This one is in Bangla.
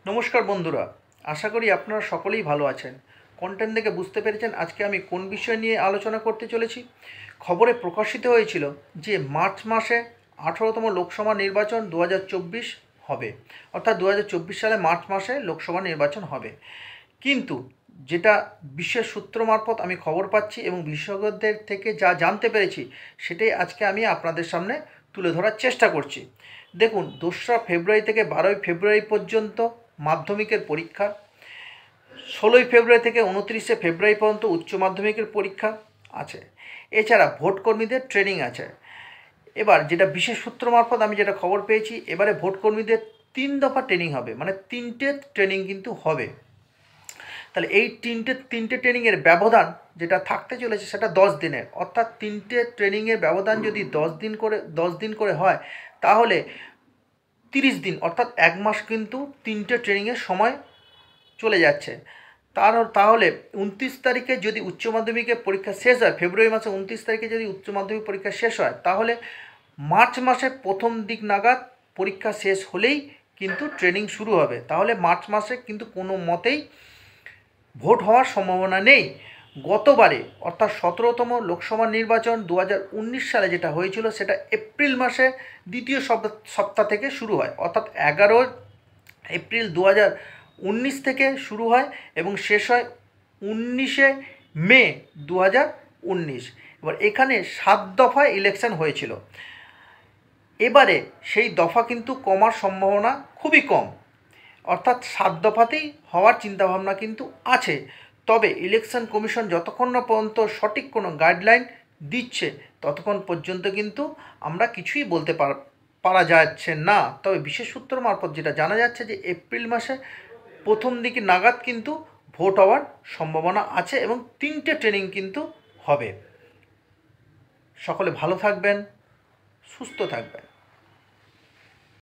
নমস্কার বন্ধুরা, আশা করি আপনারা সকলেই ভালো আছেন। কন্টেন্ট দেখে বুঝতে পেরেছেন আজকে আমি কোন বিষয় নিয়ে আলোচনা করতে চলেছি। খবরে প্রকাশিত হয়েছিল যে মার্চ মাসে 18তম লোকসভা নির্বাচন 2024 হবে, অর্থাৎ 2024 সালে মার্চ মাসে লোকসভা নির্বাচন হবে। কিন্তু যেটা বিশেষ সূত্র মারফত আমি খবর পাচ্ছি এবং বিশেষজ্ঞদের থেকে যা জানতে পেরেছি সেটাই আজকে আমি আপনাদের সামনে তুলে ধরার চেষ্টা করছি। দেখুন, 2রা ফেব্রুয়ারি থেকে 12ই ফেব্রুয়ারি পর্যন্ত মাধ্যমিকের পরীক্ষা, 16ই ফেব্রুয়ারি থেকে 29শে ফেব্রুয়ারি পর্যন্ত উচ্চ মাধ্যমিকের পরীক্ষা আছে। এছাড়া ভোটকর্মীদের ট্রেনিং আছে। এবার যেটা বিশেষ সূত্র মারফত আমি যেটা খবর পেয়েছি, এবারে ভোটকর্মীদের 3 দফা ট্রেনিং হবে, মানে 3টে ট্রেনিং কিন্তু হবে। তাহলে এই তিনটে ট্রেনিংয়ের ব্যবধান যেটা থাকতে চলেছে সেটা 10 দিনের, অর্থাৎ 3টে ট্রেনিংয়ের ব্যবধান যদি 10 দিন করে হয় তাহলে 30 দিন, অর্থাৎ 1 মাস কিন্তু 3টে ট্রেনিংয়ের সময় চলে যাচ্ছে। তাহলে 29 তারিখে যদি উচ্চ মাধ্যমিকের পরীক্ষা শেষ হয়, ফেব্রুয়ারি মাসে 29 তারিখে যদি উচ্চ মাধ্যমিক পরীক্ষা শেষ হয়, তাহলে মার্চ মাসের প্রথম দিক নাগাদ পরীক্ষা শেষ হলেই কিন্তু ট্রেনিং শুরু হবে। তাহলে মার্চ মাসে কিন্তু কোনো মতেই ভোট হওয়ার সম্ভাবনা নেই। গতবারে অর্থাৎ 17তম লোকসভা নির্বাচন 2019 সালে যেটা হয়েছিল সেটা এপ্রিল মাসে দ্বিতীয় সপ্তাহ থেকে শুরু হয়, অর্থাৎ 11 এপ্রিল 2019 থেকে শুরু হয় এবং শেষ হয় 19শে মে 2019। এবার এখানে 7 দফায় ইলেকশন হয়েছিল। এবারে সেই দফা কিন্তু কমার সম্ভাবনা খুবই কম, অর্থাৎ 7 দফাতেই হওয়ার চিন্তাভাবনা কিন্তু আছে। তবে ইলেকশন কমিশন যতক্ষণ না পর্যন্ত সঠিক কোনো গাইডলাইন দিচ্ছে ততক্ষণ পর্যন্ত কিন্তু আমরা কিছুই বলতে পারা যাচ্ছে না। তবে বিশেষ সূত্র মারফত যেটা জানা যাচ্ছে যে এপ্রিল মাসে প্রথম দিকে নাগাদ কিন্তু ভোট হওয়ার সম্ভাবনা আছে এবং 3টে ট্রেনিং কিন্তু হবে। সকলে ভালো থাকবেন, সুস্থ থাকবেন।